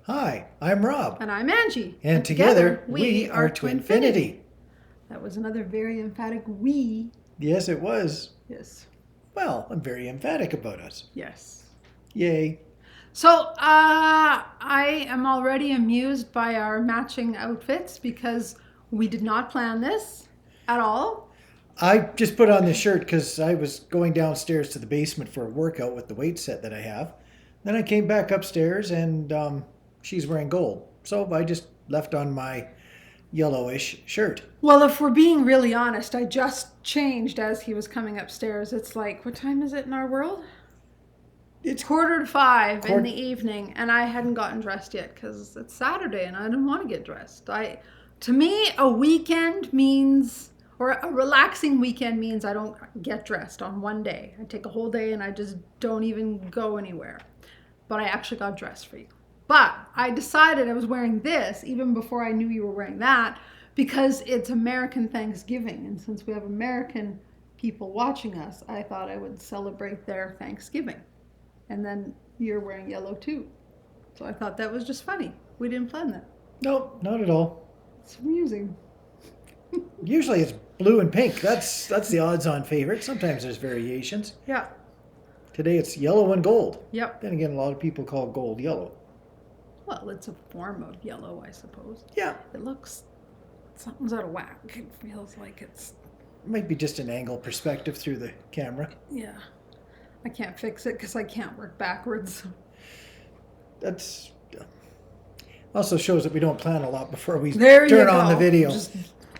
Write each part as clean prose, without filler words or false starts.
Hi, I'm Rob. And I'm Angie. And together we are TwinFinity. That was another very emphatic we. Yes, it was. Yes. Well, I'm very emphatic about us. Yes. Yay. So I am already amused by our matching outfits because we did not plan this at all. I just put on this shirt because I was going downstairs to the basement for a workout with the weight set that I have. Then I came back upstairs and she's wearing gold. So I just left on my yellowish shirt. Well, if we're being really honest, I just changed as he was coming upstairs. It's like, what time is it in our world? It's 4:45 in the evening, and I hadn't gotten dressed yet because it's Saturday and I didn't want to get dressed. To me, a weekend means, or a relaxing weekend means I don't get dressed on one day. I take a whole day and I just don't even go anywhere. But I actually got dressed for you. But I decided I was wearing this even before I knew you were wearing that because it's American Thanksgiving. And since we have American people watching us, I thought I would celebrate their Thanksgiving. And then you're wearing yellow too. So I thought that was just funny. We didn't plan that. Nope, not at all. It's amusing. Usually it's blue and pink. That's the odds-on favorite. Sometimes there's variations. Yeah. Today it's yellow and gold. Yep. Then again, a lot of people call gold yellow. Well, it's a form of yellow, I suppose. Yeah. It looks, something's out of whack. It feels like it's... Might be just an angle perspective through the camera. Yeah. I can't fix it because I can't work backwards. That's also shows that we don't plan a lot before we turn on the video.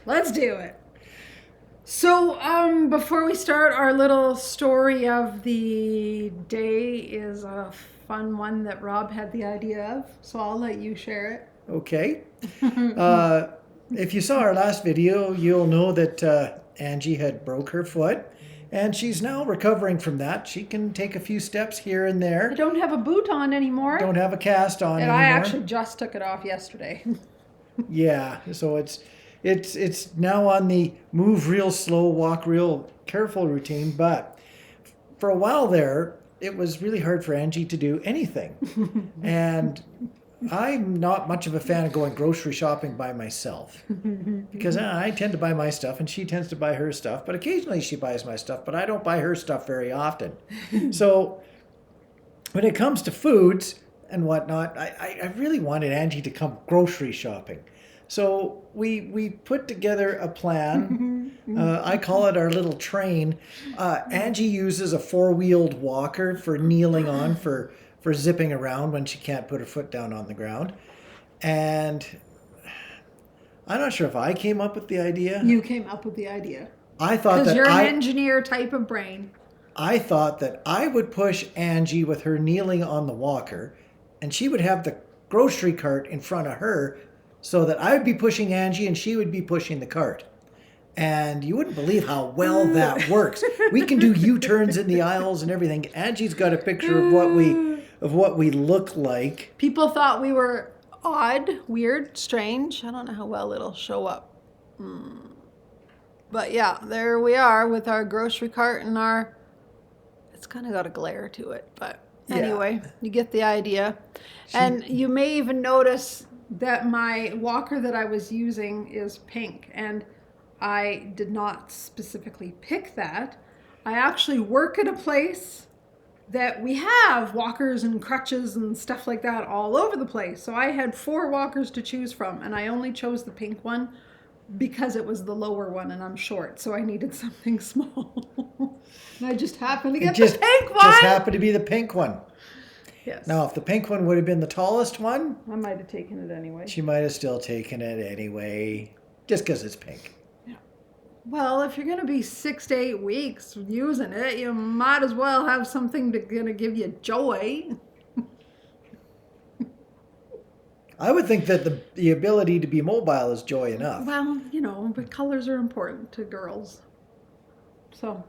Let's do it. So before we start, our little story of the day is a fun one that Rob had the idea of. So I'll let you share it. Okay. If you saw our last video, you'll know that Angie had broke her foot. And she's now recovering from that. She can take a few steps here and there. I don't have a boot on anymore. Don't have a cast on anymore. And I actually just took it off yesterday. Yeah, so it's now on the move real slow, walk real careful routine. But for a while there, it was really hard for Angie to do anything. And I'm not much of a fan of going grocery shopping by myself because I tend to buy my stuff and she tends to buy her stuff, but occasionally she buys my stuff, but I don't buy her stuff very often. So when it comes to foods and whatnot, I really wanted Angie to come grocery shopping. So we put together a plan. I call it our little train. Angie uses a four-wheeled walker for kneeling on for zipping around when she can't put her foot down on the ground. And I'm not sure if I came up with the idea. You came up with the idea. I thought that because you're an engineer type of brain. I thought that I would push Angie with her kneeling on the walker, and she would have the grocery cart in front of her so that I would be pushing Angie and she would be pushing the cart. And you wouldn't believe how well that works. We can do U-turns in the aisles and everything. Angie's got a picture of what we look like. People thought we were odd, weird, strange. I don't know how well it'll show up. But yeah, there we are with our grocery cart and it's kind of got a glare to it. But anyway, You get the idea. And you may even notice that my walker that I was using is pink. And I did not specifically pick that. I actually work at a place that we have walkers and crutches and stuff like that all over the place. So I had 4 walkers to choose from, and I only chose the pink one because it was the lower one and I'm short, so I needed something small. And I just happened to get the pink one. Just happened to be the pink one. Yes. Now, if the pink one would have been the tallest one, I might have taken it anyway. She might have still taken it anyway, just because it's pink. Well, if you're going to be 6 to 8 weeks using it, you might as well have something that's going to give you joy. I would think that the ability to be mobile is joy enough. Well, but colors are important to girls. So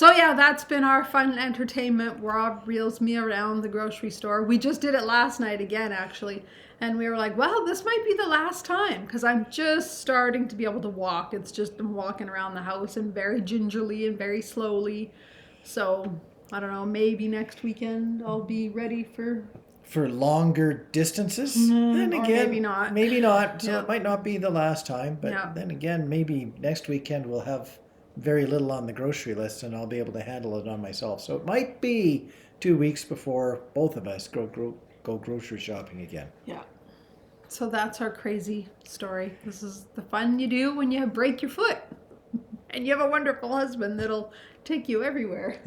yeah, that's been our fun entertainment. Rob reels me around the grocery store. We just did it last night again, actually. And we were like, well, this might be the last time because I'm just starting to be able to walk. It's just been walking around the house and very gingerly and very slowly. So I don't know, maybe next weekend I'll be ready for for longer distances. Then or again, maybe not. Maybe not. So Yeah. it might not be the last time. But Yeah. then again, maybe next weekend we'll have very little on the grocery list and I'll be able to handle it on myself. So it might be 2 weeks before both of us go grocery shopping again. Yeah. So that's our crazy story. This is the fun you do when you break your foot. And you have a wonderful husband that'll take you everywhere.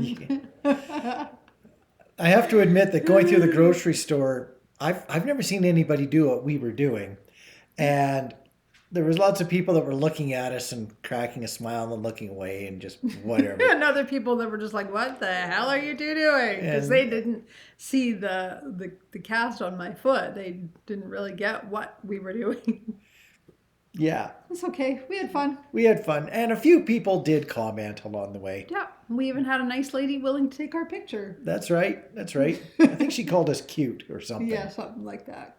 I have to admit that going through the grocery store, I've never seen anybody do what we were doing. And there was lots of people that were looking at us and cracking a smile and looking away and just whatever. And other people that were just like, what the hell are you two doing? Because they didn't see the cast on my foot. They didn't really get what we were doing. Yeah. It's okay. We had fun. We had fun. And a few people did comment along the way. Yeah. We even had a nice lady willing to take our picture. That's right. That's right. I think she called us cute or something. Yeah, something like that.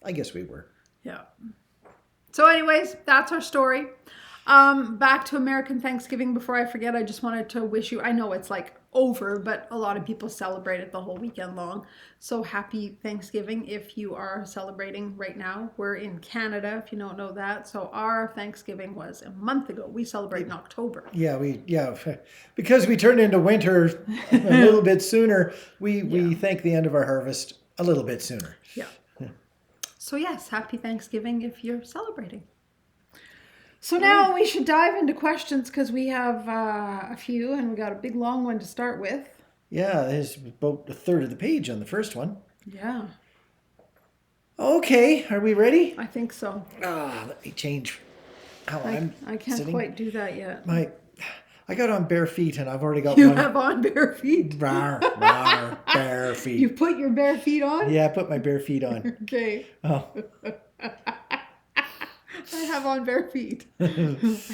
I guess we were. Yeah. So anyways, that's our story. Back to American Thanksgiving. Before I forget, I just wanted to wish you, I know it's like over, but a lot of people celebrate it the whole weekend long. So happy Thanksgiving if you are celebrating right now. We're in Canada, if you don't know that. So our Thanksgiving was a month ago. We celebrate in October. Yeah, because we turned into winter a little bit sooner, we thank the end of our harvest a little bit sooner. Yeah. So yes, happy Thanksgiving if you're celebrating. So now we should dive into questions because we have a few and we got a big long one to start with. Yeah, there's about a third of the page on the first one. Yeah. Okay, are we ready? I think so. Let me change how I'm I can't sitting. quite do that yet. I got on bare feet and I've already got You one. have on bare feet? Rawr, bare feet. You put your bare feet on? Yeah, I put my bare feet on. Okay. Oh. I have on bare feet. I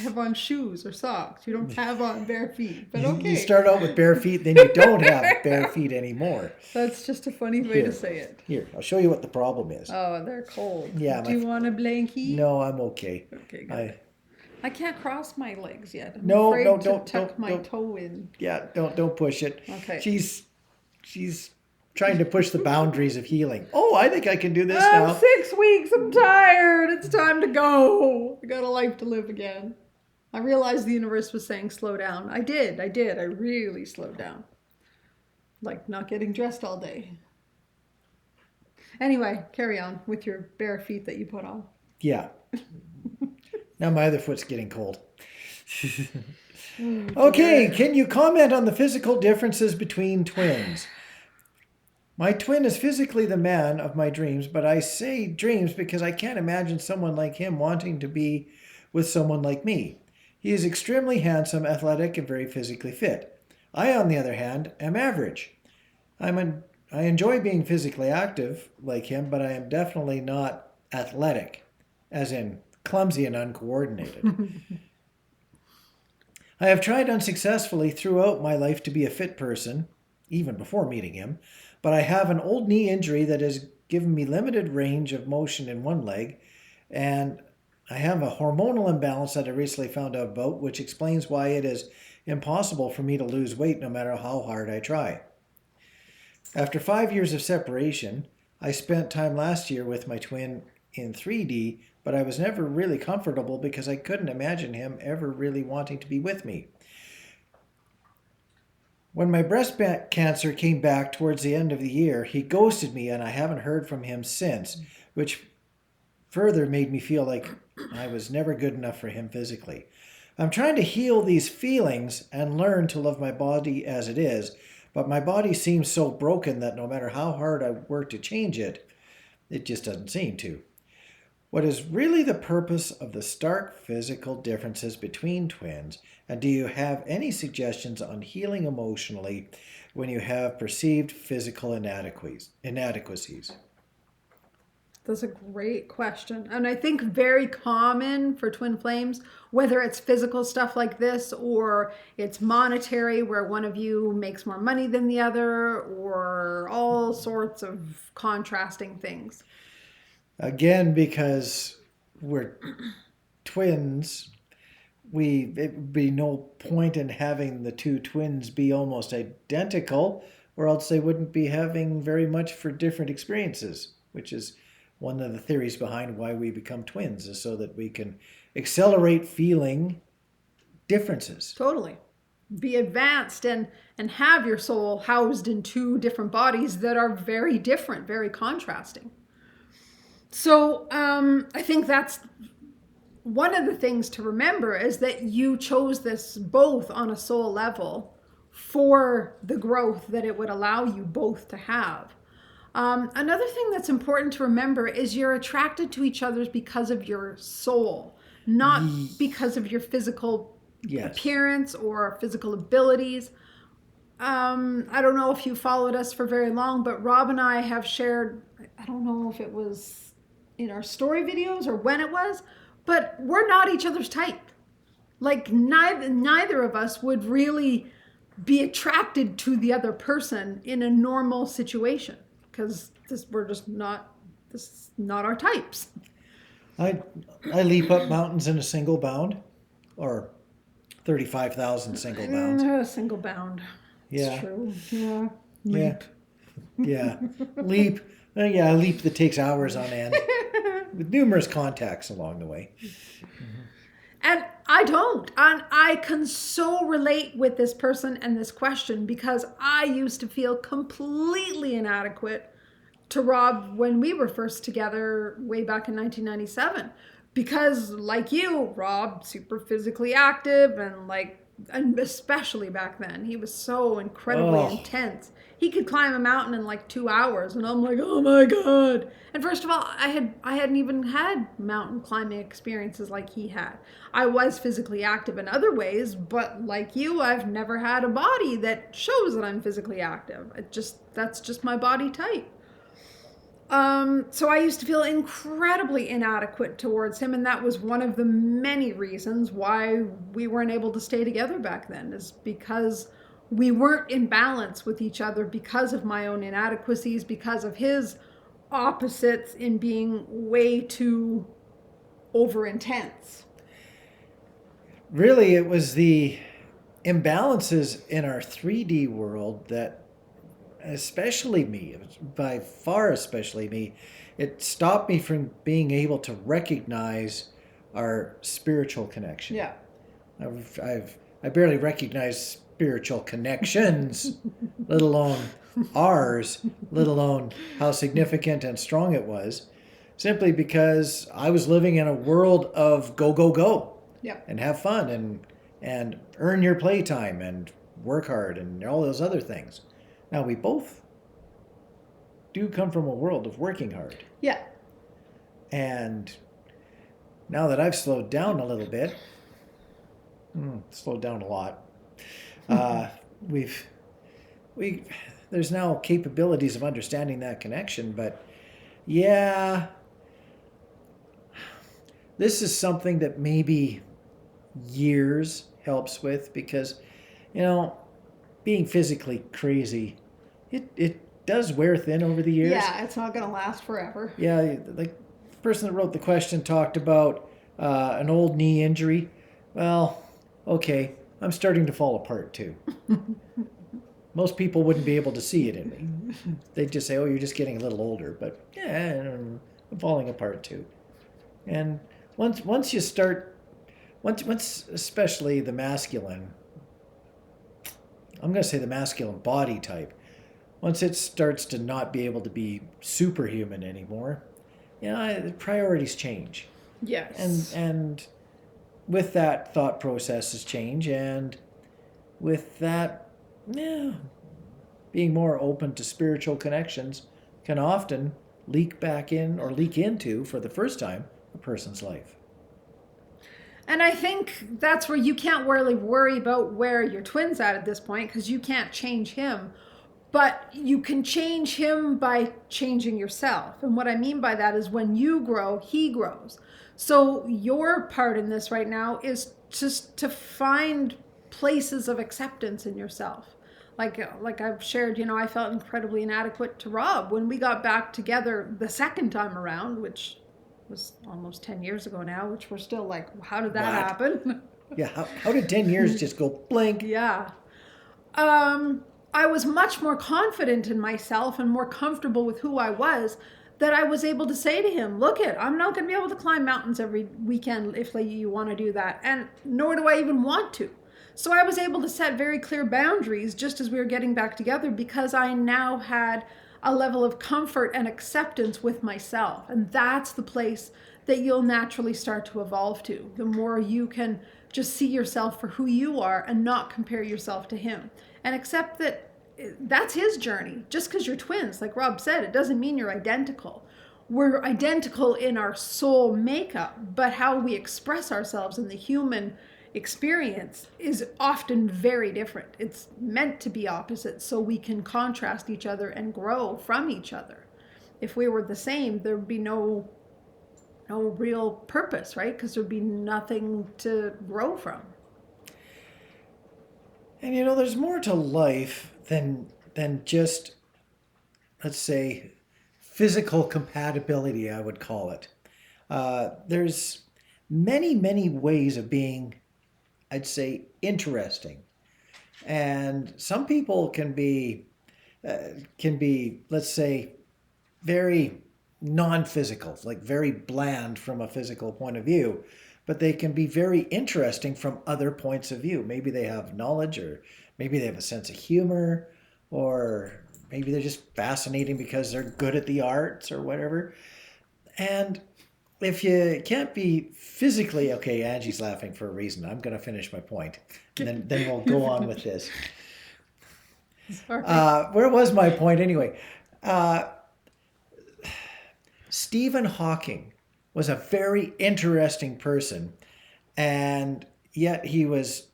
have on shoes or socks. You don't have on bare feet, but okay. You start out with bare feet, then you don't have bare feet anymore. That's just a funny way to say it. Here, I'll show you what the problem is. Oh, they're cold. Yeah. Do you want a blankie? No, I'm okay. Okay, good. I can't cross my legs yet. I'm No, afraid no, to don't, tuck don't, my don't. toe in. Yeah, don't push it. Okay. She's trying to push the boundaries of healing. Oh, I think I can do this I'm now. 6 weeks. I'm tired. It's time to go. I got a life to live again. I realized the universe was saying slow down. I did. I really slowed down. Like not getting dressed all day. Anyway, carry on with your bare feet that you put on. Yeah. Now my other foot's getting cold. Okay, can you comment on the physical differences between twins? My twin is physically the man of my dreams, but I say dreams because I can't imagine someone like him wanting to be with someone like me. He is extremely handsome, athletic, and very physically fit. I, on the other hand, am average. I enjoy being physically active like him, but I am definitely not athletic, as in clumsy and uncoordinated. I have tried unsuccessfully throughout my life to be a fit person, even before meeting him, but I have an old knee injury that has given me limited range of motion in one leg, and I have a hormonal imbalance that I recently found out about, which explains why it is impossible for me to lose weight no matter how hard I try. After 5 years of separation, I spent time last year with my twin in 3D, but I was never really comfortable because I couldn't imagine him ever really wanting to be with me. When my breast cancer came back towards the end of the year, he ghosted me and I haven't heard from him since, which further made me feel like I was never good enough for him physically. I'm trying to heal these feelings and learn to love my body as it is, but my body seems so broken that no matter how hard I work to change it, it just doesn't seem to. What is really the purpose of the stark physical differences between twins? And do you have any suggestions on healing emotionally when you have perceived physical inadequacies? That's a great question. And I think very common for twin flames, whether it's physical stuff like this or it's monetary where one of you makes more money than the other or all sorts of contrasting things. Again, because we're twins, it would be no point in having the two twins be almost identical. or else they wouldn't be having very much for different experiences, which is one of the theories behind why we become twins, is so that we can accelerate feeling differences. Totally. Be advanced and have your soul housed in two different bodies that are very different, very contrasting. So I think that's one of the things to remember, is that you chose this both on a soul level for the growth that it would allow you both to have. Another thing that's important to remember is you're attracted to each other because of your soul, not because of your physical appearance or physical abilities. I don't know if you followed us for very long, but Rob and I have shared, I don't know if it was in our story videos or when it was, but we're not each other's type. Like neither of us would really be attracted to the other person in a normal situation, because we're just not, this is not our types. I leap up mountains in a single bound, or 35,000 single bounds. A single bound. Yeah. It's true. Yeah. Leap. Yeah. Leap. Yeah, a leap that takes hours on end with numerous contacts along the way. And I don't. And I can so relate with this person and this question, because I used to feel completely inadequate to Rob when we were first together way back in 1997. Because like you, Rob, super physically active, and especially back then, he was so incredibly intense. He could climb a mountain in like 2 hours, and I'm like, oh my God. And first of all, I hadn't even had mountain climbing experiences like he had. I was physically active in other ways, but like you, I've never had a body that shows that I'm physically active. That's just my body type. So I used to feel incredibly inadequate towards him, and that was one of the many reasons why we weren't able to stay together back then, is because we weren't in balance with each other, because of my own inadequacies, because of his opposites in being way too over intense. Really, it was the imbalances in our 3D world that, especially me, by far especially me, it stopped me from being able to recognize our spiritual connection. Yeah. I barely recognize spiritual connections, let alone ours, let alone how significant and strong it was, simply because I was living in a world of go, go, go. Yeah. And have fun and earn your playtime and work hard and all those other things. Now, we both do come from a world of working hard. Yeah. And now that I've slowed down a little bit, slowed down a lot, there's now capabilities of understanding that connection. But yeah, this is something that maybe years helps with, because, being physically crazy, it does wear thin over the years. Yeah, it's not going to last forever. Yeah, like the person that wrote the question talked about an old knee injury. Well, okay, I'm starting to fall apart too. Most people wouldn't be able to see it in me. They'd just say, oh, you're just getting a little older. But yeah, I'm falling apart too. And once you start, once especially the masculine, I'm going to say the masculine body type, once it starts to not be able to be superhuman anymore, the priorities change. Yes. And with that, thought processes change, and with that, being more open to spiritual connections can often leak back in or leak into, for the first time, a person's life. And I think that's where you can't really worry about where your twin's at this point, because you can't change him. But you can change him by changing yourself. And what I mean by that is, when you grow, he grows. So your part in this right now is just to find places of acceptance in yourself. Like I've shared, I felt incredibly inadequate to Rob when we got back together the second time around, which was almost 10 years ago now, which we're still like, how did that happen? Yeah, how did 10 years just go blink? Yeah. I was much more confident in myself and more comfortable with who I was, that I was able to say to him, look I'm not going to be able to climb mountains every weekend if you want to do that. And nor do I even want to. So I was able to set very clear boundaries just as we were getting back together, because I now had a level of comfort and acceptance with myself. And that's the place that you'll naturally start to evolve to. The more you can just see yourself for who you are and not compare yourself to him, and accept that that's his journey. Just because you're twins, like Rob said, it doesn't mean you're identical. We're identical in our soul makeup, but how we express ourselves in the human experience is often very different. It's meant to be opposite so we can contrast each other and grow from each other. If we were the same, there'd be no real purpose, right? Because there'd be nothing to grow from. And there's more to life than just, let's say, physical compatibility, I would call it. There's many ways of being, I'd say, interesting. And some people can be, let's say, very non-physical, like very bland from a physical point of view, but they can be very interesting from other points of view. Maybe they have knowledge, or maybe they have a sense of humor, or maybe they're just fascinating because they're good at the arts or whatever. And if you can't be physically, okay, Angie's laughing for a reason. I'm going to finish my point, and then we'll go on with this. Where was my point anyway? Stephen Hawking was a very interesting person, and yet he was,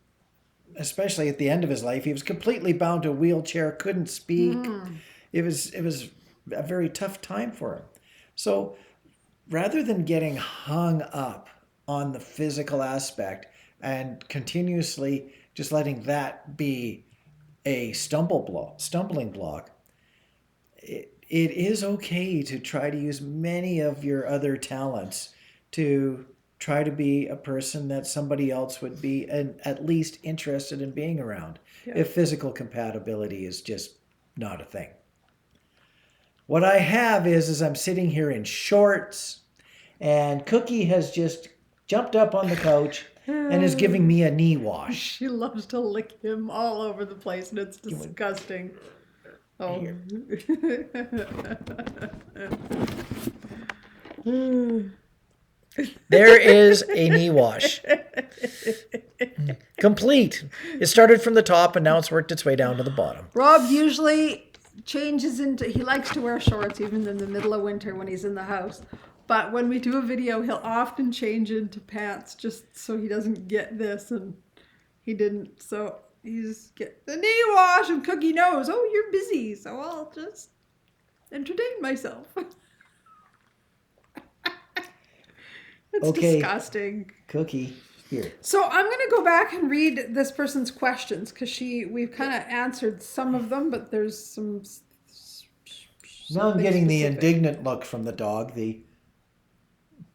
especially at the end of his life, he was completely bound to a wheelchair, couldn't speak. It was a very tough time for him. So rather than getting hung up on the physical aspect and continuously just letting that be a stumbling block, it is okay to try to use many of your other talents to try to be a person that somebody else would be at least interested in being around, if physical compatibility is just not a thing. What I have is I'm sitting here in shorts, and Cookie has just jumped up on the couch and is giving me a knee wash. She loves to lick him all over the place, and it's disgusting. Oh. There is a knee wash. Complete. It started from the top and now it's worked its way down to the bottom. Rob usually changes he likes to wear shorts even in the middle of winter when he's in the house. But when we do a video, he'll often change into pants just so he doesn't get this, and he didn't. So he's get the knee wash, and Cookie knows, oh, you're busy, so I'll just entertain myself. It's disgusting. Cookie, here. So I'm going to go back and read this person's questions, because we've kind of answered some of them, but there's some. Now I'm getting the indignant look from the dog.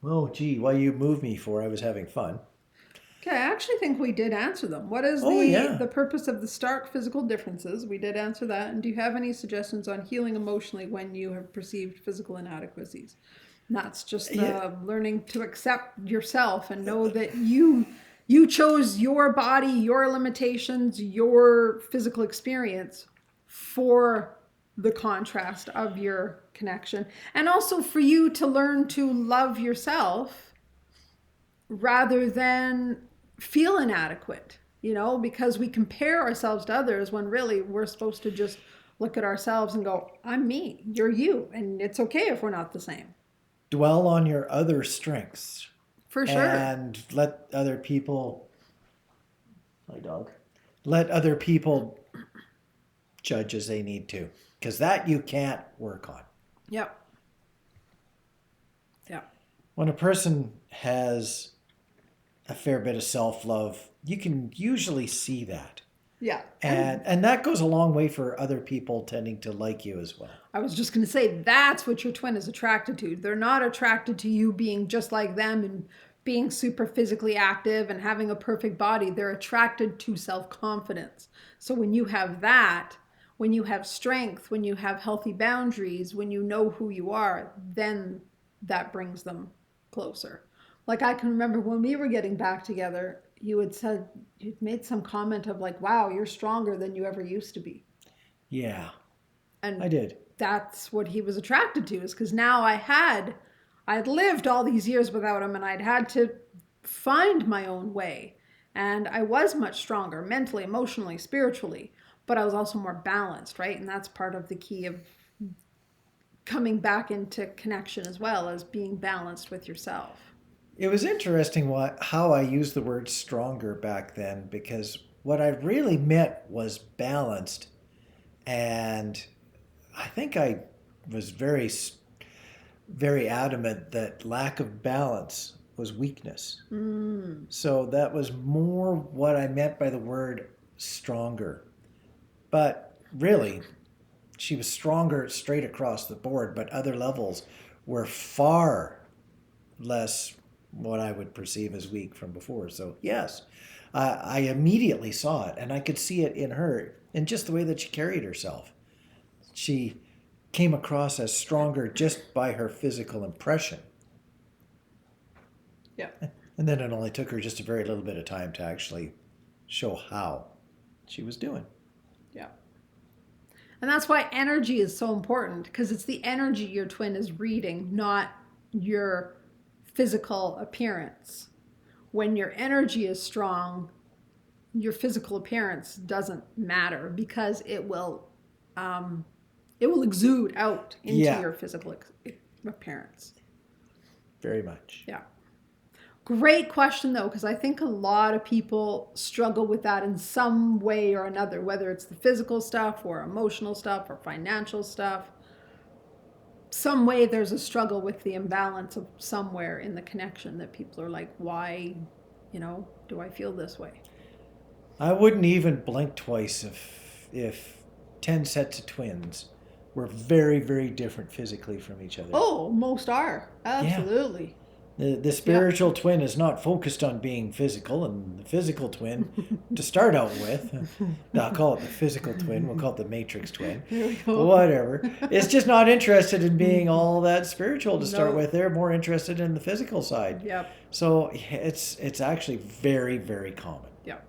Oh, gee, why you move me for? I was having fun. Okay, I actually think we did answer them. What is the purpose of the stark physical differences? We did answer that. And do you have any suggestions on healing emotionally when you have perceived physical inadequacies? And that's just learning to accept yourself and know that you chose your body, your limitations, your physical experience for the contrast of your connection. And also for you to learn to love yourself rather than feel inadequate, because we compare ourselves to others when really we're supposed to just look at ourselves and go, I'm me, you're you, and it's okay if we're not the same. Dwell on your other strengths. For sure. And let other people, let other people judge as they need to, because that you can't work on. Yep. When a person has a fair bit of self-love, you can usually see that. Yeah. And that goes a long way for other people tending to like you as well. I was just going to say, that's what your twin is attracted to. They're not attracted to you being just like them and being super physically active and having a perfect body. They're attracted to self-confidence. So when you have that, When you have strength, when you have healthy boundaries, when you know who you are, then that brings them closer. Like I can remember when we were getting back together, you'd made some comment of like, wow, you're stronger than you ever used to be. Yeah, And I did. that's what he was attracted to, is because now I'd lived all these years without him, and I'd had to find my own way. And I was much stronger mentally, emotionally, spiritually, but I was also more balanced, right? And that's part of the key of coming back into connection, as well as being balanced with yourself. It was interesting how I used the word stronger back then, because what I really meant was balanced. And I think I was very adamant that lack of balance was weakness. So that was more what I meant by the word stronger. But really, she was stronger straight across the board, but other levels were far less what I would perceive as weak from before. So, yes, I immediately saw it, and I could see it in her in just the way that she carried herself. She came across as stronger just by her physical impression. Yeah. And then it only took her just a very little bit of time to actually show how she was doing. Yeah. And that's why energy is so important, because it's the energy your twin is reading, not your physical appearance. When your energy is strong, your physical appearance doesn't matter, because it will exude out into Yeah. your physical appearance. Very much. Yeah. Great question, though, because I think a lot of people struggle with that in some way or another, whether it's the physical stuff or emotional stuff or financial stuff. Some way there's a struggle with the imbalance of somewhere in the connection that people are like, why, do I feel this way? I wouldn't even blink twice if 10 sets of twins were very, very different physically from each other. Oh, most are. Absolutely. Yeah. The spiritual twin is not focused on being physical, and the physical twin, to start out with, I'll call it the physical twin, we'll call it the matrix twin, There we go. whatever, it's just not interested in being all that spiritual to start No. with. They're more interested in the physical side. Yep. So it's actually very, very common. Yep.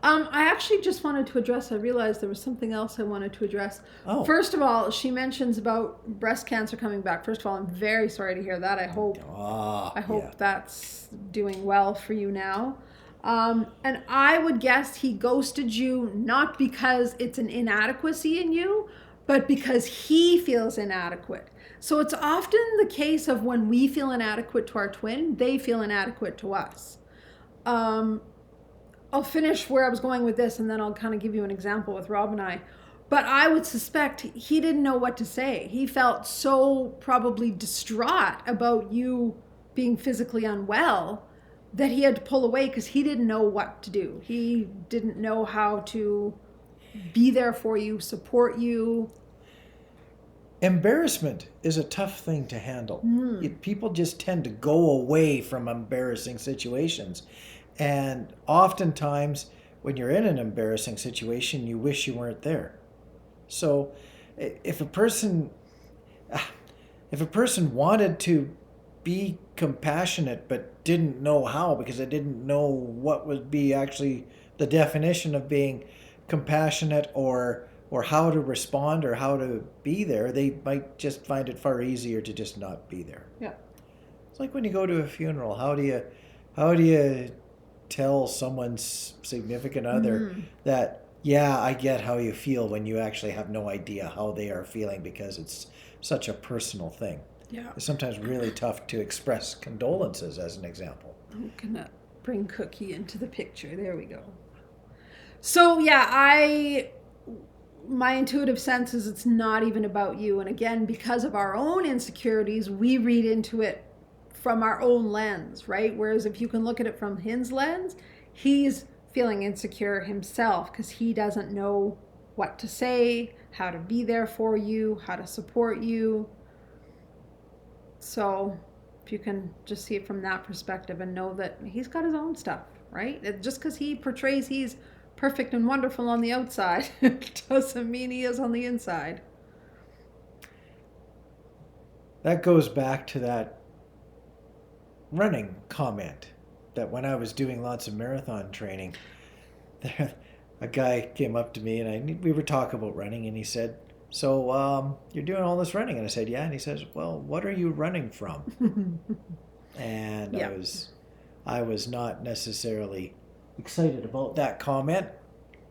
I actually just wanted to address, I realized there was something else I wanted to address. Oh. First of all, she mentions about breast cancer coming back. First of all, I'm very sorry to hear that. I hope Yeah. that's doing well for you now. And I would guess he ghosted you not because it's an inadequacy in you, but because he feels inadequate. So it's often the case of when we feel inadequate to our twin, they feel inadequate to us. I'll finish where I was going with this, and then I'll kind of give you an example with Rob and I. But I would suspect he didn't know what to say. He felt so probably distraught about you being physically unwell that he had to pull away, because he didn't know what to do. He didn't know how to be there for you, support you. Embarrassment is a tough thing to handle. People just tend to go away from embarrassing situations. And oftentimes, when you're in an embarrassing situation, you wish you weren't there. So if a person wanted to be compassionate but didn't know how, because they didn't know what would be actually the definition of being compassionate, or how to respond or how to be there, they might just find it far easier to just not be there. Yeah. It's like when you go to a funeral, how do you tell someone's significant other that, yeah, I get how you feel, when you actually have no idea how they are feeling, because it's such a personal thing. Yeah. It's sometimes really tough to express condolences, as an example. I'm gonna bring Cookie into the picture. There we go. So yeah, my intuitive sense is it's not even about you. And again, because of our own insecurities, we read into it from our own lens, right? Whereas if you can look at it from his lens, he's feeling insecure himself because he doesn't know what to say, how to be there for you, how to support you. So if you can just see it from that perspective and know that he's got his own stuff, right? Just because he portrays he's perfect and wonderful on the outside doesn't mean he is on the inside. That goes back to that running comment that when I was doing lots of marathon training, a guy came up to me and we were talking about running, and he said, "So you're doing all this running?" And I said, "Yeah." And he says, "Well, what are you running from?" And Yep. I was not necessarily excited about that comment.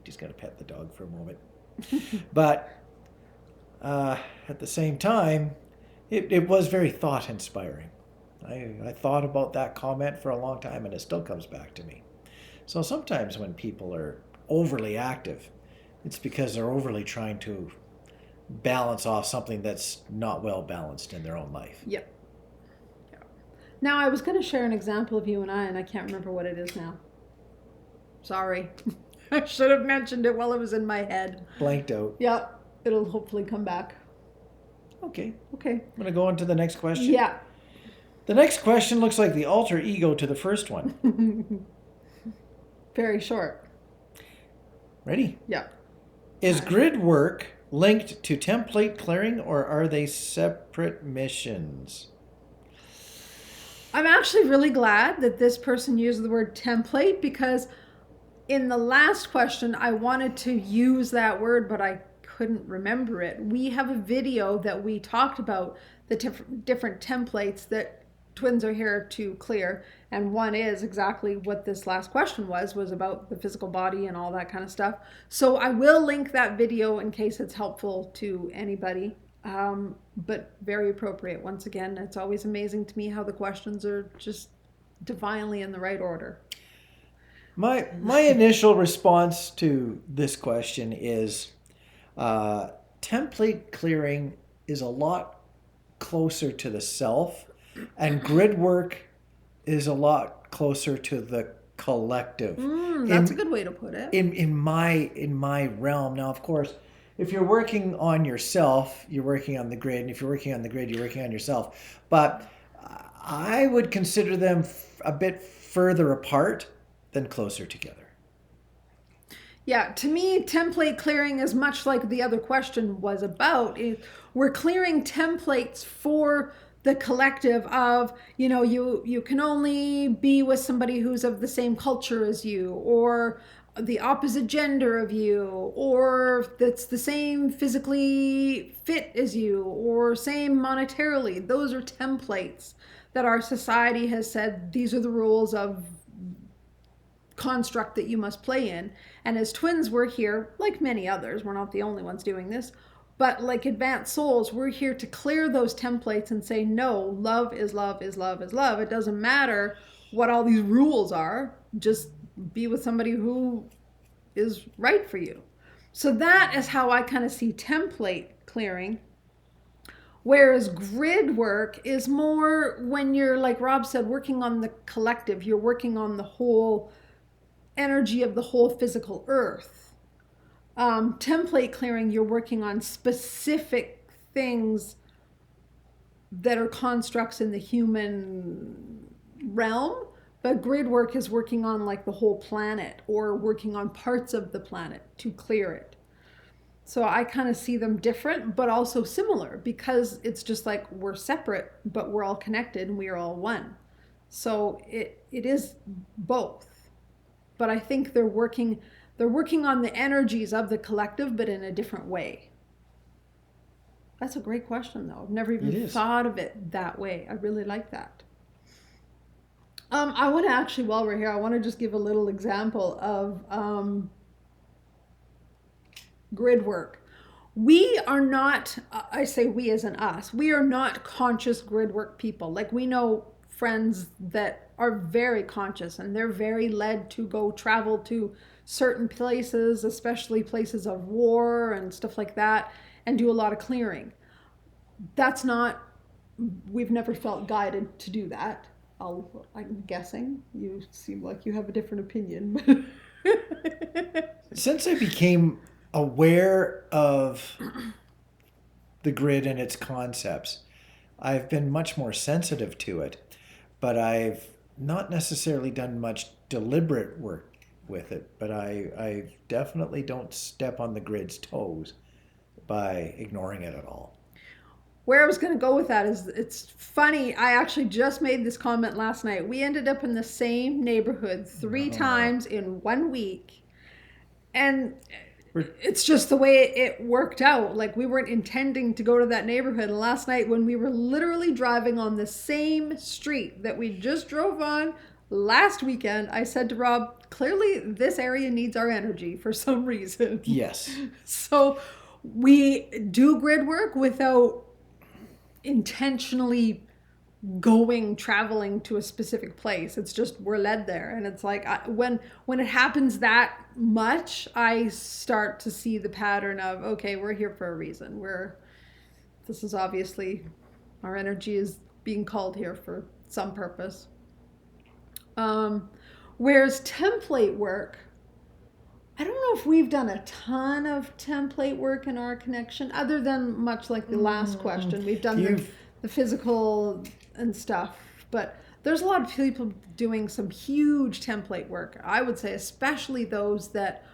Just gonna pet the dog for a moment, but at the same time, it was very thought inspiring. I thought about that comment for a long time, and it still comes back to me. So sometimes when people are overly active, it's because they're overly trying to balance off something that's not well balanced in their own life. Yep. Now, I was going to share an example of you and I can't remember what it is now. Sorry. I should have mentioned it while it was in my head. Blanked out. Yep. It'll hopefully come back. Okay. Okay. I'm going to go on to the next question. Yeah. The next question looks like the alter ego to the first one. Very short. Ready? Yeah. Is grid work linked to template clearing, or are they separate missions? I'm actually really glad that this person used the word template, because in the last question, I wanted to use that word, but I couldn't remember it. We have a video that we talked about the different templates that twins are here to clear, and one is exactly what this last question was about the physical body and all that kind of stuff. So I will link that video in case it's helpful to anybody, but very appropriate. Once again, it's always amazing to me how the questions are just divinely in the right order. My initial response to this question is template clearing is a lot closer to the self, and grid work is a lot closer to the collective. That's a good way to put it. In my realm. Now, of course, if you're working on yourself, you're working on the grid, and if you're working on the grid, you're working on yourself. But I would consider them a bit further apart than closer together. Yeah, to me, template clearing is much like the other question was about. We're clearing templates for the collective of, you can only be with somebody who's of the same culture as you, or the opposite gender of you, or that's the same physically fit as you, or same monetarily. Those are templates that our society has said these are the rules of construct that you must play in. And as twins, we're here, like many others, we're not the only ones doing this, but like advanced souls, we're here to clear those templates and say, no, love is love is love is love. It doesn't matter what all these rules are, just be with somebody who is right for you. So that is how I kind of see template clearing. Whereas grid work is more when you're, like Rob said, working on the collective, you're working on the whole energy of the whole physical earth. Template clearing, you're working on specific things that are constructs in the human realm, but grid work is working on like the whole planet, or working on parts of the planet to clear it. So I kind of see them different, but also similar, because it's just like we're separate, but we're all connected and we are all one. So it is both. But I think they're working on the energies of the collective, but in a different way. That's a great question, though. I've never even thought of it that way. I really like that. I want to actually, while we're here, I want to just give a little example of grid work. We are not, I say we as in us, we are not conscious grid work people. Like, we know friends that are very conscious, and they're very led to go travel to certain places, especially places of war and stuff like that, and do a lot of clearing. That's not, we've never felt guided to do that. I'm guessing you seem like you have a different opinion. Since I became aware of the grid and its concepts, I've been much more sensitive to it, but I've not necessarily done much deliberate work with it, but I definitely don't step on the grid's toes by ignoring it at all. Where I was going to go with that is it's funny. I actually just made this comment last night. We ended up in the same neighborhood three Oh. times in 1 week. And We're, it's just the way it worked out. Like we weren't intending to go to that neighborhood. And last night, when we were literally driving on the same street that we just drove on last weekend, I said to Rob, clearly this area needs our energy for some reason. yes. So we do grid work without intentionally traveling to a specific place. It's just we're led there, and it's like when it happens that much, I start to see the pattern of, okay, we're here for a reason. This is obviously, our energy is being called here for some purpose. Whereas template work, I don't know if we've done a ton of template work in our connection, other than much like the last question. We've done the physical and stuff, but there's a lot of people doing some huge template work. I would say especially those that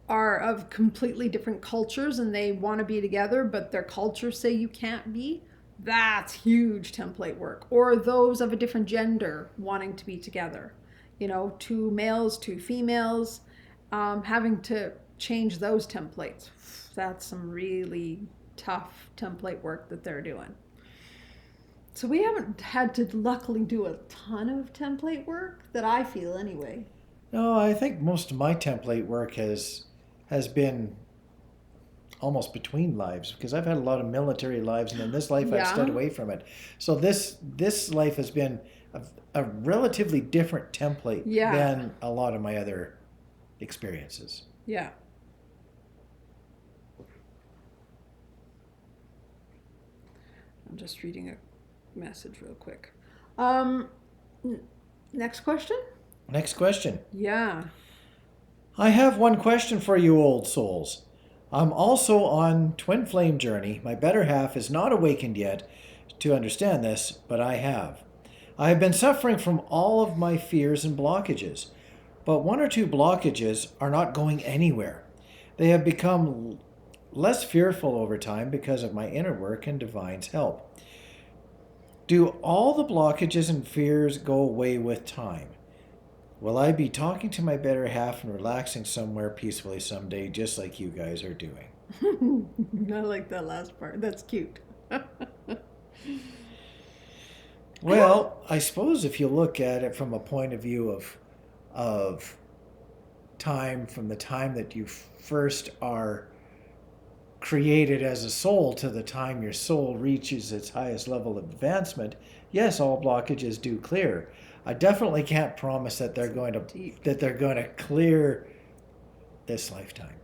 are of completely different cultures and they want to be together, but their cultures say you can't be. That's huge template work. Or those of a different gender wanting to be together. You know, two males, two females, having to change those templates. That's some really tough template work that they're doing. So we haven't had to luckily do a ton of template work that I feel anyway. No, I think most of my template work has been almost between lives because I've had a lot of military lives, and in this life I've stayed away from it. So this life has been a relatively different template than a lot of my other experiences. Yeah. I'm just reading a message real quick. Next question? Next question. Yeah. I have one question for you old souls. I'm also on twin flame journey. My better half is not awakened yet to understand this, but I have. I have been suffering from all of my fears and blockages, but one or two blockages are not going anywhere. They have become less fearful over time because of my inner work and Divine's help. Do all the blockages and fears go away with time? Will I be talking to my better half and relaxing somewhere peacefully someday, just like you guys are doing? I like that last part. That's cute. Well, I suppose if you look at it from a point of view of time, from the time that you first are created as a soul to the time your soul reaches its highest level of advancement, yes, all blockages do clear. I definitely can't promise that they're going to clear this lifetime.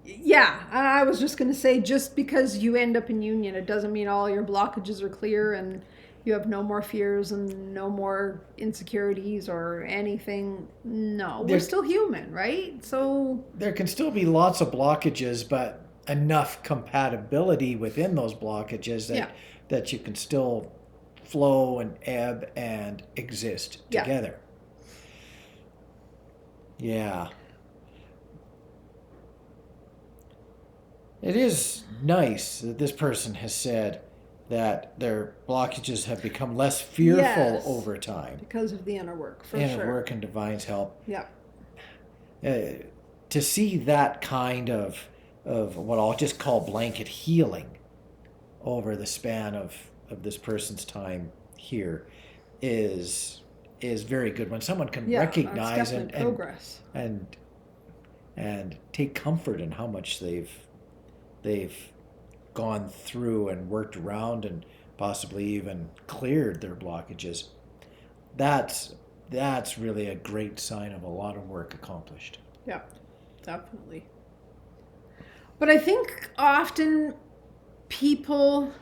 Yeah, I was just going to say, just because you end up in union, it doesn't mean all your blockages are clear and you have no more fears and no more insecurities or anything. No, we're still human, right? So there can still be lots of blockages, but enough compatibility within those blockages that you can still flow and ebb and exist together. Yeah. It is nice that this person has said that their blockages have become less fearful over time. Because of the inner work, for sure. Inner work and Divine's help. Yeah. To see that kind of what I'll just call blanket healing over the span of this person's time here is very good. When someone can recognize progress and take comfort in how much they've gone through and worked around and possibly even cleared their blockages, that's really a great sign of a lot of work accomplished. Yeah, definitely. But I think often people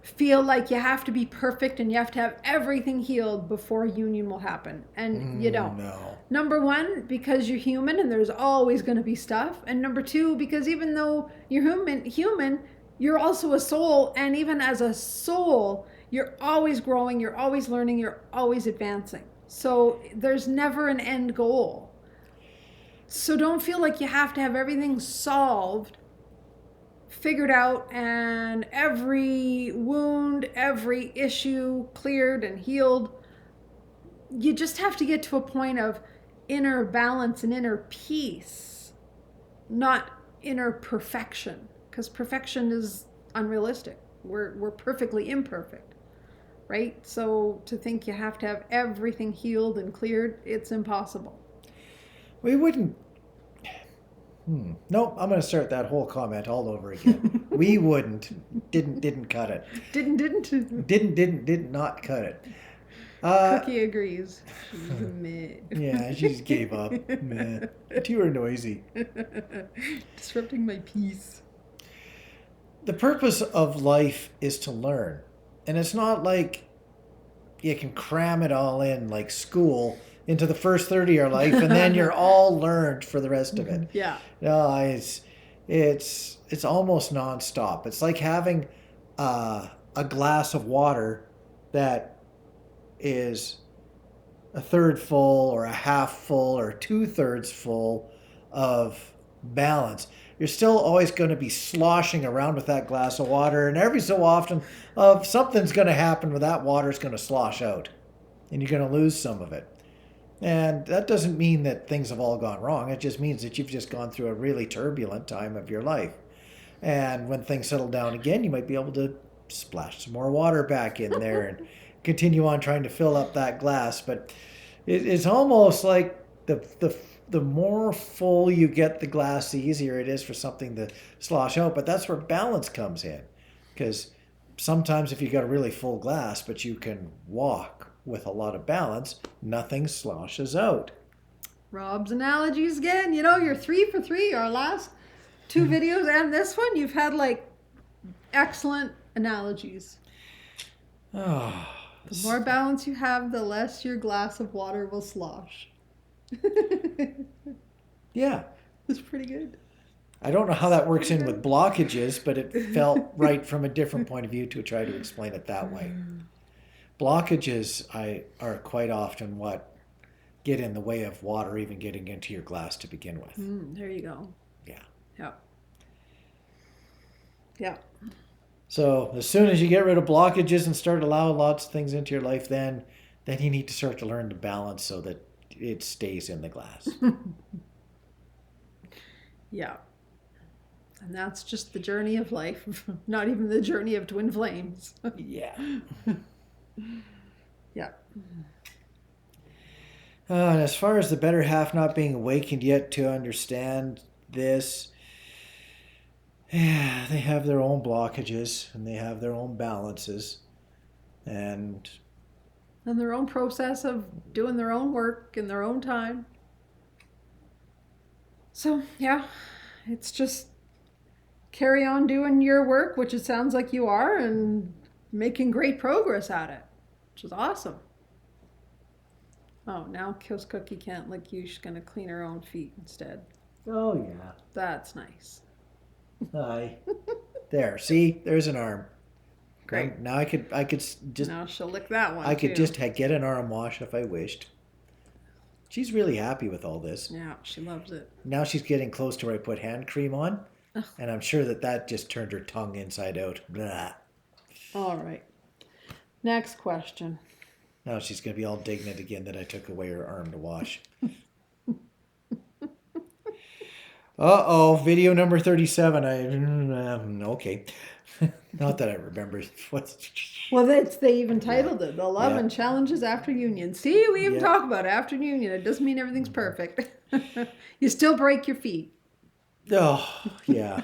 feel like you have to be perfect and you have to have everything healed before union will happen. And you don't. No. Number one, because you're human and there's always going to be stuff. And number two, because even though you're human, you're also a soul. And even as a soul, you're always growing, you're always learning, you're always advancing. So there's never an end goal. So don't feel like you have to have everything solved, figured out, and every wound, every issue cleared and healed. You just have to get to a point of inner balance and inner peace, not inner perfection, because perfection is unrealistic. We're perfectly imperfect, right? So to think you have to have everything healed and cleared, it's impossible. We wouldn't. Nope, I'm going to start that whole comment all over again. We wouldn't. Didn't cut it. Didn't not cut it. Cookie agrees. Meh. Yeah, she just gave up. Meh. Too noisy. Disrupting my peace. The purpose of life is to learn. And it's not like you can cram it all in like school into the first 30 of your life and then you're all learned for the rest of it. Yeah. No, it's almost nonstop. It's like having a glass of water that is a third full or a half full or 2/3 full of balance. You're still always going to be sloshing around with that glass of water, and every so often something's going to happen where that water's going to slosh out and you're going to lose some of it. And that doesn't mean that things have all gone wrong. It just means that you've just gone through a really turbulent time of your life. And when things settle down again, you might be able to splash some more water back in there and continue on trying to fill up that glass. But it's almost like the more full you get the glass, the easier it is for something to slosh out. But that's where balance comes in. Because sometimes if you've got a really full glass, but you can walk with a lot of balance, nothing sloshes out. Rob's analogies again. You know, you're 3 for 3. Our last 2 videos and this one, you've had like excellent analogies. Oh, The more balance you have, the less your glass of water will slosh. yeah. That's pretty good. I don't know how that works in with blockages, but it felt right from a different point of view to try to explain it that way. Blockages are quite often what get in the way of water even getting into your glass to begin with. There you go. Yeah. Yep. Yep. So as soon as you get rid of blockages and start allowing lots of things into your life, then you need to start to learn to balance so that it stays in the glass. Yeah. And that's just the journey of life, not even the journey of twin flames. Yeah. Yeah. And as far as the better half not being awakened yet to understand this, yeah, they have their own blockages and they have their own balances and their own process of doing their own work in their own time. So, yeah, it's just carry on doing your work, which it sounds like you are, and making great progress at it, which is awesome. Oh, now Kills Cookie can't lick you. She's going to clean her own feet instead. oh yeah. That's nice. Hi. There, see? There's an arm. Great. Now I could just Now she'll lick that one, I could too. just get an arm wash if I wished. She's really happy with all this. Yeah, she loves it. Now she's getting close to where I put hand cream on, Ugh. and I'm sure that just turned her tongue inside out. Blah. All right. Next question. Now she's going to be all indignant again that I took away her arm to wash. Uh-oh, video number 37. Okay. Not that I remember. Well, they even titled it, The Love and Challenges After Union. See, we even talk about after union. It doesn't mean everything's perfect. You still break your feet. Oh, yeah.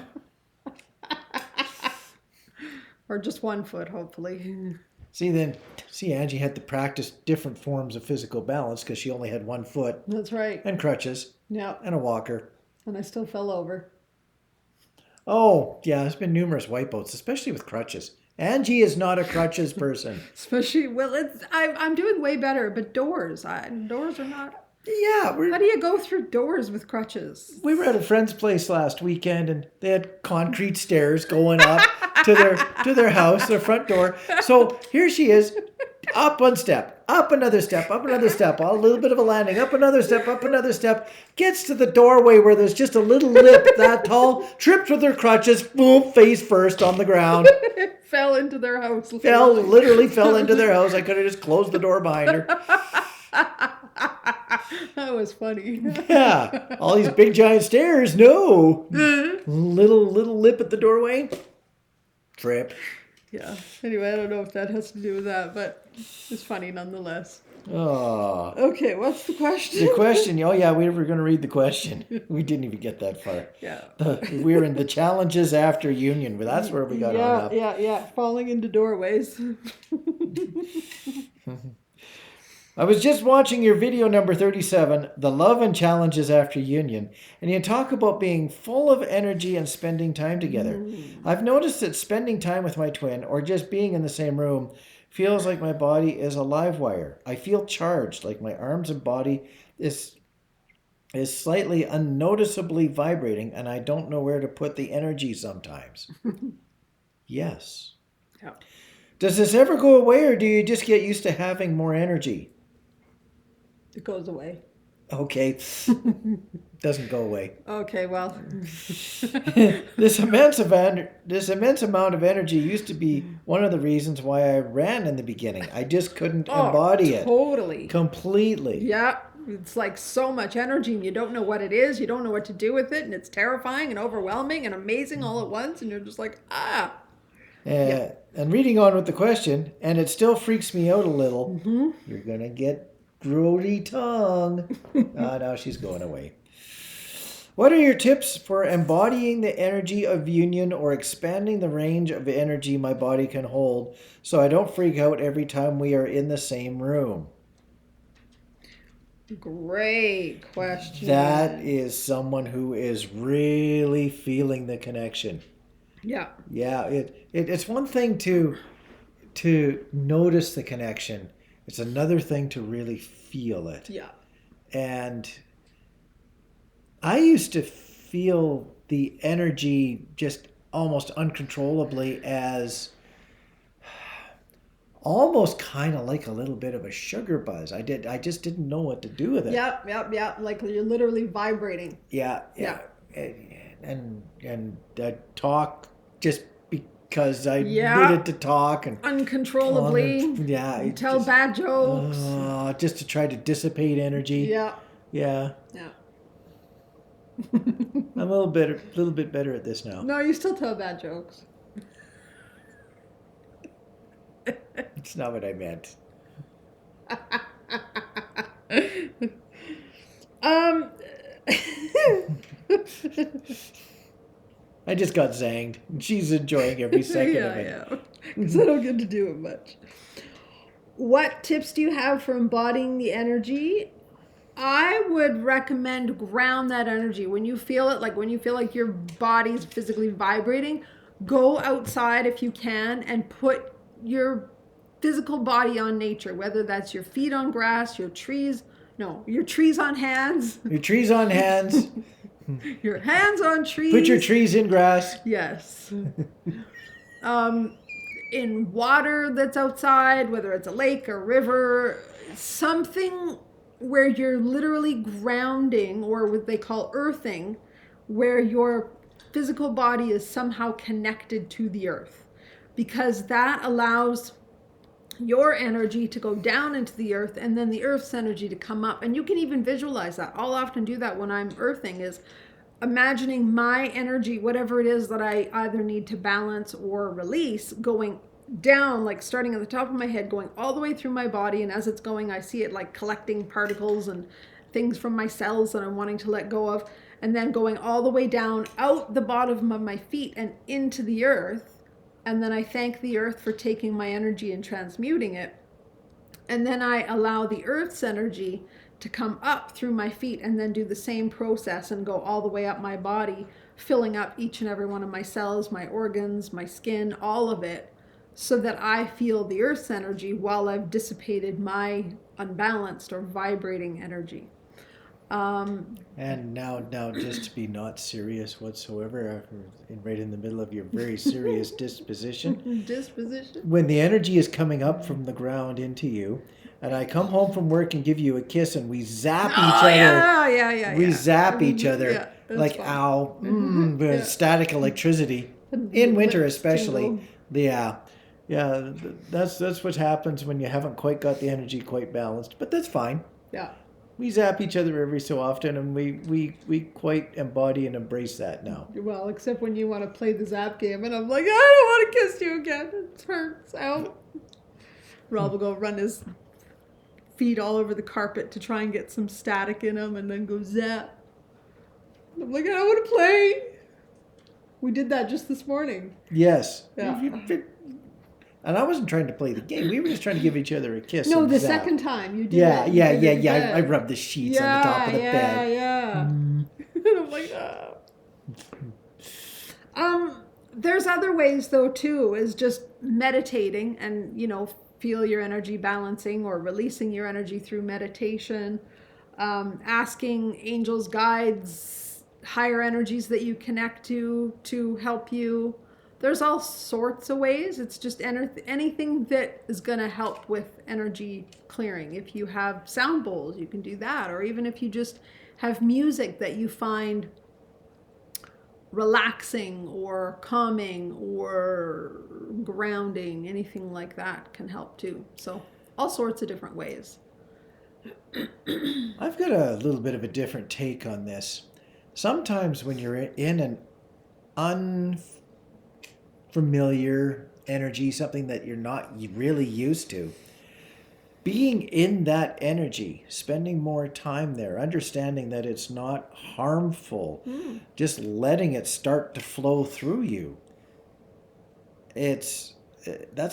Or just one foot, hopefully. See, Angie had to practice different forms of physical balance because she only had one foot That's right. and crutches Yeah. and a walker. And I still fell over. Oh, yeah, there's been numerous wipeouts, especially with crutches. Angie is not a crutches person. Especially, well, I'm doing way better, but doors are not. Yeah, How do you go through doors with crutches? we were at a friend's place last weekend, and they had concrete stairs going up to their house, their front door. So here she is, Up one step, up another step, up another step, a little bit of a landing, up another step, up another step, gets to the doorway where there's just a little lip that tall, tripped with her crutches, boom, face first on the ground. Fell into their house. Literally fell into their house. I could have just closed the door behind her. That was funny. Yeah, all these big giant stairs, no. Little lip at the doorway, trip. Yeah. Anyway, I don't know if that has to do with that, but it's funny nonetheless. Oh. Okay, what's the question? The question, oh yeah, we were going to read the question. We didn't even get that far. Yeah. We were in the challenges after union, but that's where we got hung up. Yeah. Falling into doorways. I was just watching your video number 37, The Love and Challenges After Union, and you talk about being full of energy and spending time together. I've noticed that spending time with my twin, or just being in the same room, feels like my body is a live wire. I feel charged, like my arms and body is slightly unnoticeably vibrating, and I don't know where to put the energy sometimes. Yes. Yeah. Does this ever go away, or do you just get used to having more energy? It goes away. Okay. Doesn't go away. Okay, well. This immense amount of energy used to be one of the reasons why I ran in the beginning. I just couldn't embody it. Totally. Completely. Yeah. It's like so much energy and you don't know what it is. You don't know what to do with it. And it's terrifying and overwhelming and amazing all at once. And you're just like, And reading on with the question, and it still freaks me out a little. Mm-hmm. You're going to get grody tongue. Now she's going away. What are your tips for embodying the energy of union or expanding the range of energy my body can hold so I don't freak out every time we are in the same room? Great question. That is someone who is really feeling the connection. Yeah. Yeah, it's one thing to notice the connection. It's another thing to really feel it. Yeah. And I used to feel the energy just almost uncontrollably as almost kind of like a little bit of a sugar buzz. I just didn't know what to do with it. Yeah. Like you're literally vibrating. Yeah. And I talk just because I needed to talk and uncontrollably. You tell bad jokes. Just to try to dissipate energy. Yeah. I'm a little bit better at this now. No, you still tell bad jokes. It's not what I meant. I just got zanged. She's enjoying every second of it. Yeah. Because I don't get to do it much. What tips do you have for embodying the energy? I would recommend ground that energy. When you feel it, like when you feel like your body's physically vibrating, go outside if you can and put your physical body on nature, whether that's your feet on grass, your trees on hands. Your trees on hands. Your hands on trees. Put your trees in grass. Yes. In water that's outside, whether it's a lake or river, something where you're literally grounding, or what they call earthing, where your physical body is somehow connected to the earth, because that allows your energy to go down into the earth and then the earth's energy to come up. And you can even visualize that. I'll often do that when I'm earthing, is imagining my energy, whatever it is that I either need to balance or release, going down, like starting at the top of my head, going all the way through my body. And as it's going, I see it like collecting particles and things from my cells that I'm wanting to let go of, and then going all the way down out the bottom of my feet and into the earth. And then I thank the earth for taking my energy and transmuting it. And then I allow the earth's energy to come up through my feet and then do the same process and go all the way up my body, filling up each and every one of my cells, my organs, my skin, all of it, so that I feel the earth's energy while I've dissipated my unbalanced or vibrating energy. And now, just to be not serious whatsoever, right in the middle of your very serious disposition, Disposition. when the energy is coming up from the ground into you, and I come home from work and give you a kiss, and we zap each Oh, other, yeah. zap each other Yeah, that's like fun. ow, Yeah. static electricity The in winter lips especially. tingle. Yeah, yeah, that's what happens when you haven't quite got the energy quite balanced, but that's fine. Yeah. We zap each other every so often, and we quite embody and embrace that now. Well, except when you want to play the zap game, and I'm like, I don't want to kiss you again. It hurts. Out. Rob will go run his feet all over the carpet to try and get some static in him, and then go zap. I'm like, I don't want to play. We did that just this morning. Yes. Yeah. And I wasn't trying to play the game. We were just trying to give each other a kiss. No, and the zap. second time you did Yeah, it. You did it in yeah. I bed. rubbed the sheets on the top of the bed. Yeah. And I'm like, there's other ways though too, is just meditating and, feel your energy balancing or releasing your energy through meditation, asking angels, guides, higher energies that you connect to help you. There's all sorts of ways. It's just anything that is going to help with energy clearing. If you have sound bowls, you can do that. Or even if you just have music that you find relaxing or calming or grounding, anything like that can help too. So all sorts of different ways. I've got a little bit of a different take on this. Sometimes when you're in an unfamiliar energy, something that you're not really used to, being in that energy, spending more time there, understanding that it's not harmful, just letting it start to flow through you. That's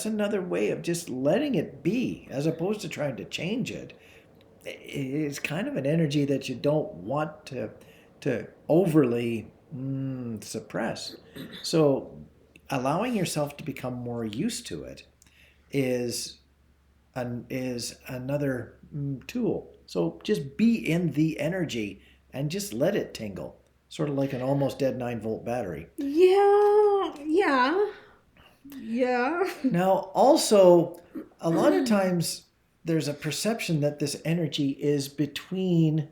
another way of just letting it be, as opposed to trying to change it. It's kind of an energy that you don't want to overly suppress. So allowing yourself to become more used to it is another tool. So just be in the energy and just let it tingle, sort of like an almost dead 9-volt battery. Yeah. Now, also, a lot of times there's a perception that this energy is between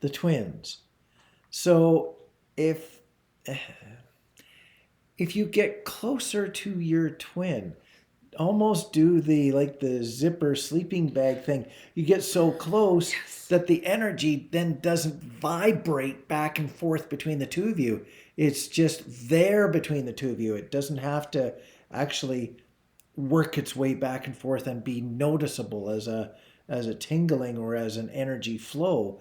the twins. So if you get closer to your twin, almost do the zipper sleeping bag thing. You get so close that the energy then doesn't vibrate back and forth between the two of you. It's just there between the two of you. It doesn't have to actually work its way back and forth and be noticeable as a tingling or as an energy flow.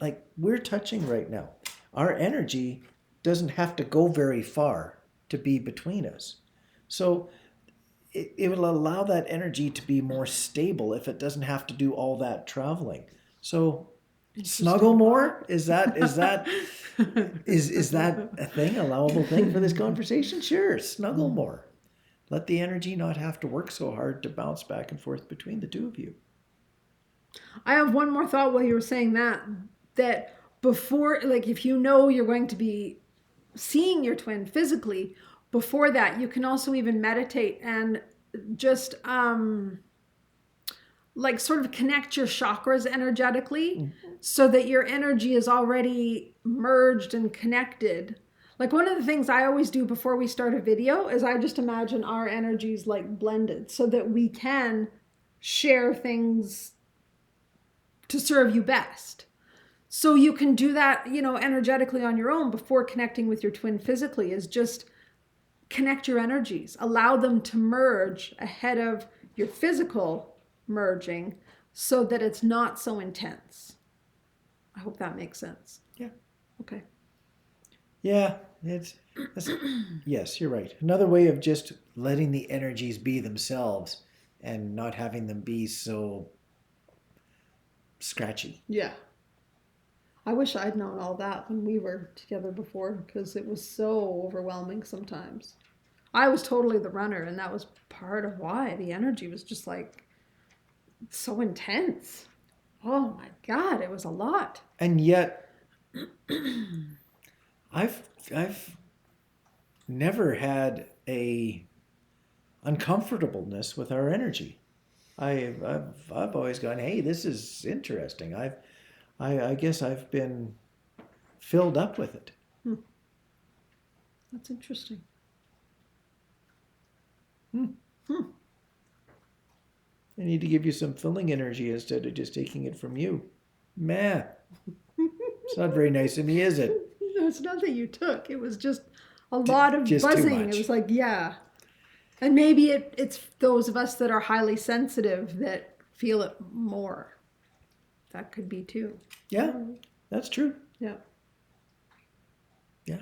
Like we're touching right now. Our energy doesn't have to go very far to be between us. So it will allow that energy to be more stable if it doesn't have to do all that traveling. So snuggle more? Is that a thing, allowable thing for this conversation? Sure, snuggle more. Let the energy not have to work so hard to bounce back and forth between the two of you. I have one more thought while you were saying that before, like if you know you're going to be seeing your twin physically, before that, you can also even meditate and just like sort of connect your chakras energetically so that your energy is already merged and connected. Like one of the things I always do before we start a video is I just imagine our energies like blended so that we can share things to serve you best. So you can do that, energetically on your own before connecting with your twin physically, is just connect your energies, allow them to merge ahead of your physical merging so that it's not so intense. I hope that makes sense. Yeah. Okay. Yeah, yes, you're right. Another way of just letting the energies be themselves and not having them be so scratchy. Yeah. I wish I'd known all that when we were together before, because it was so overwhelming sometimes. I was totally the runner, and that was part of why the energy was just like so intense. Oh my God, it was a lot. And yet, I've never had a uncomfortableness with our energy. I've always gone, hey, this is interesting. I guess I've been filled up with it. That's interesting. I need to give you some filling energy instead of just taking it from you. Meh. It's not very nice of me, is it? No, it's not that you took. It was just a lot of just too buzzing. much. It was like, yeah. And maybe it's those of us that are highly sensitive that feel it more. That could be too. Yeah, that's true. Yeah. Yeah.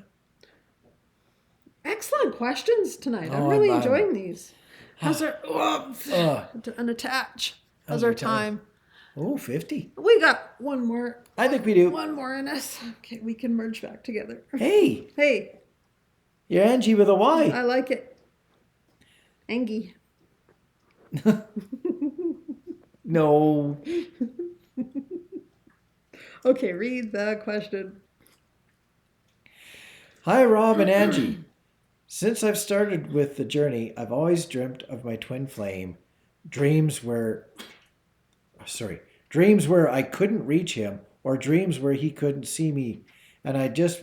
Excellent questions tonight. I'm Oh, really I'm- enjoying these. How's our to unattach? How's our time? Oh, 50. We got one more. I think we do. One more in us. Okay, we can merge back together. Hey, Hey, you're Angie with a Y. I like it. Angie. No. Okay, read the question. Hi, Rob and Angie. Since I've started with the journey, I've always dreamt of my twin flame. Dreams where I couldn't reach him, or dreams where he couldn't see me, and I just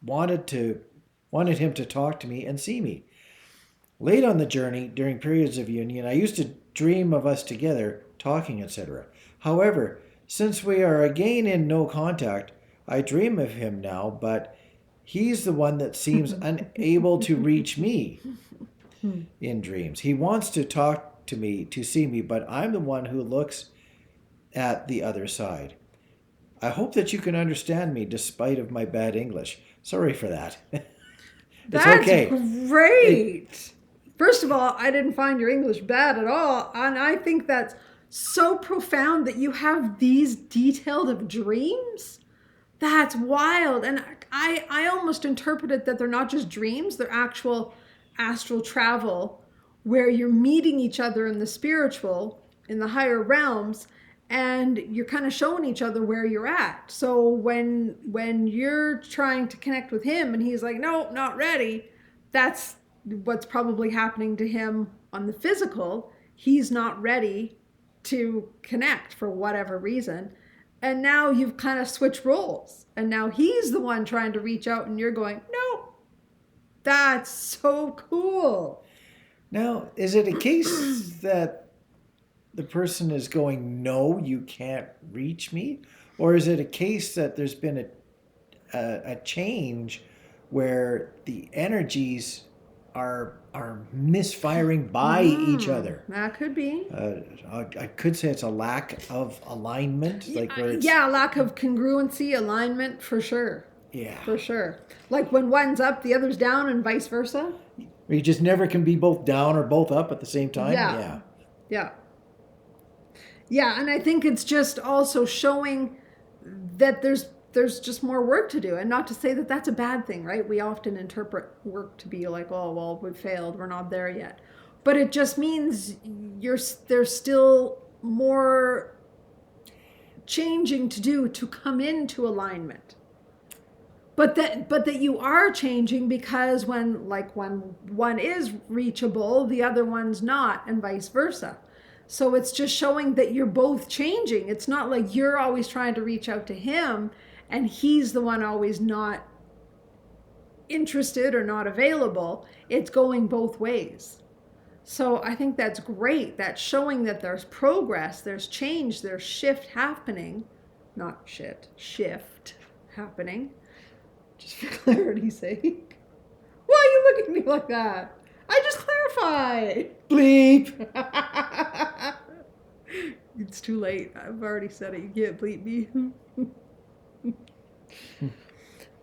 wanted him to talk to me and see me. Late on the journey, during periods of union, I used to dream of us together, talking, etc. However, since we are again in no contact, I dream of him now, but he's the one that seems unable to reach me in dreams. He wants to talk to me, to see me, but I'm the one who looks at the other side. I hope that you can understand me despite of my bad English. Sorry for that. It's That's okay. great. First of all, I didn't find your English bad at all. And I think that's so profound that you have these detailed of dreams. That's wild. And I almost interpret it that they're not just dreams, they're actual astral travel where you're meeting each other in the spiritual, in the higher realms, and you're kind of showing each other where you're at. So when you're trying to connect with him and he's like, no, not ready, that's what's probably happening to him on the physical. He's not ready to connect for whatever reason. And now you've kind of switched roles. And now he's the one trying to reach out and you're going, no, that's so cool. Now, is it a case that the person is going, no, you can't reach me? Or is it a case that there's been a change where the energies are misfiring by each other? That could be. I could say it's a lack of alignment. Like where it's, yeah, lack of congruency, alignment, for sure. Yeah. For sure. Like when one's up, the other's down and vice versa. You just never can be both down or both up at the same time. Yeah. Yeah. Yeah, and I think it's just also showing that there's just more work to do. And not to say that that's a bad thing, right? We often interpret work to be like, oh, well, we failed. We're not there yet. But it just means there's still more changing to do to come into alignment. But that you are changing because when one is reachable, the other one's not, and vice versa. So it's just showing that you're both changing. It's not like you're always trying to reach out to him and he's the one always not interested or not available. It's going both ways. So I think that's great. That's showing that there's progress, there's change, there's shift happening. Not shit, shift happening. Just for clarity's sake. Why are you looking at me like that? I just clarified. Bleep. It's too late. I've already said it. You can't bleep me.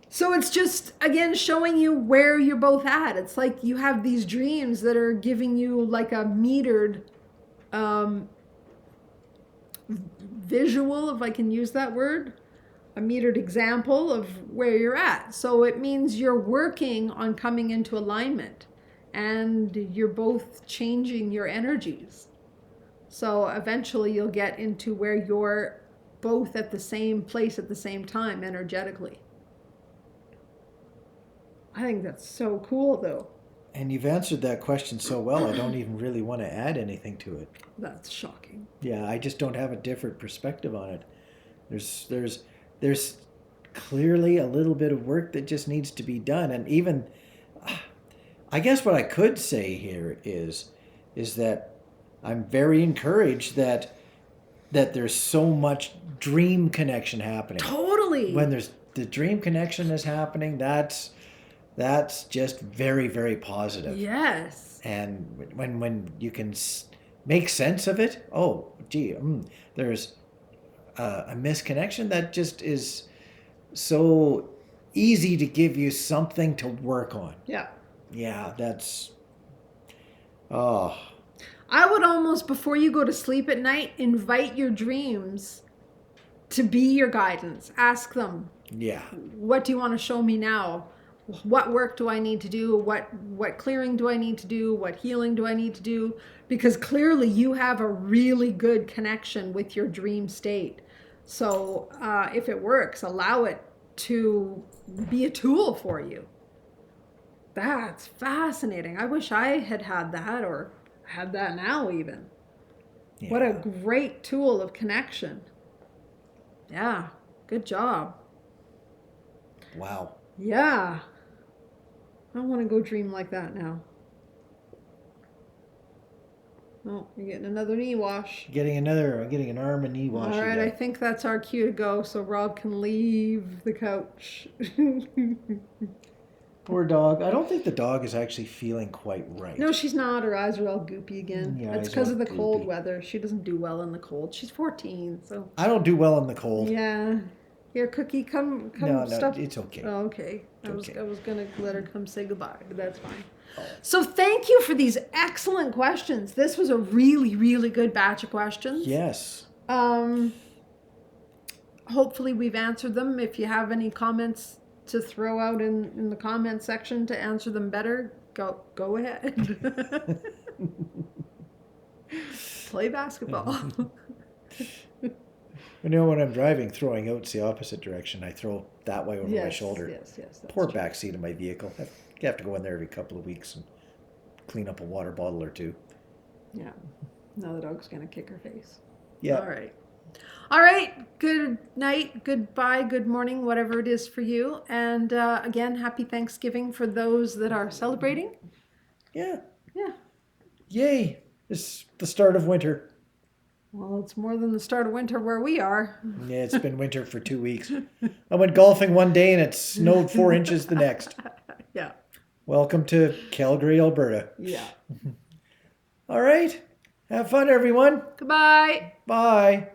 So it's just, again, showing you where you're both at. It's like you have these dreams that are giving you like a metered visual, if I can use that word, a metered example of where you're at. So it means you're working on coming into alignment and you're both changing your energies. So eventually you'll get into where you're both at the same place at the same time energetically. I think that's so cool, though. And you've answered that question so well, I don't even really want to add anything to it. That's shocking. Yeah, I just don't have a different perspective on it. There's clearly a little bit of work that just needs to be done. And even, I guess what I could say here is that I'm very encouraged that there's so much dream connection happening. Totally. When there's the dream connection is happening, that's just very, very positive. Yes. And when you can make sense of it, oh, gee, there's a misconnection that just is so easy to give you something to work on. Yeah. Yeah, that's, oh. I would almost, before you go to sleep at night, invite your dreams to be your guidance. Ask them, Yeah. what do you want to show me now? What work do I need to do? What clearing do I need to do? What healing do I need to do? Because clearly you have a really good connection with your dream state. So if it works, allow it to be a tool for you. That's fascinating. I wish I had that, or had that now even. Yeah. What a great tool of connection. Yeah, good job. Wow. Yeah. I want to go dream like that now. Oh, you're getting another knee wash. I'm getting an arm and knee wash. All right, again. I think that's our cue to go so Rob can leave the couch. Poor dog. I don't think the dog is actually feeling quite right. No, she's not. Her eyes are all goopy again. Yeah, it's because of the cold weather. She doesn't do well in the cold. She's 14, so. I don't do well in the cold. Yeah. Here, Cookie, come. No, stop. it's okay. Oh, okay. I was gonna let her come say goodbye, but that's fine. Oh. So thank you for these excellent questions. This was a really, really good batch of questions. Yes. Hopefully we've answered them. If you have any comments to throw out in the comment section to answer them better, go ahead. Play basketball. You know, when I'm driving, throwing out's the opposite direction. I throw that way over my shoulder. Yes. Poor back seat of my vehicle. You have to go in there every couple of weeks and clean up a water bottle or two. Yeah. Now the dog's going to kick her face. Yeah. All right. Good night, goodbye, good morning, whatever it is for you. And again, happy Thanksgiving for those that are celebrating. Yeah. Yeah. Yay. It's the start of winter. Well, it's more than the start of winter where we are. Yeah, it's been winter for 2 weeks. I went golfing one day and it snowed 4 inches the next. Yeah. Welcome to Calgary, Alberta. Yeah. All right. Have fun, everyone. Goodbye. Bye.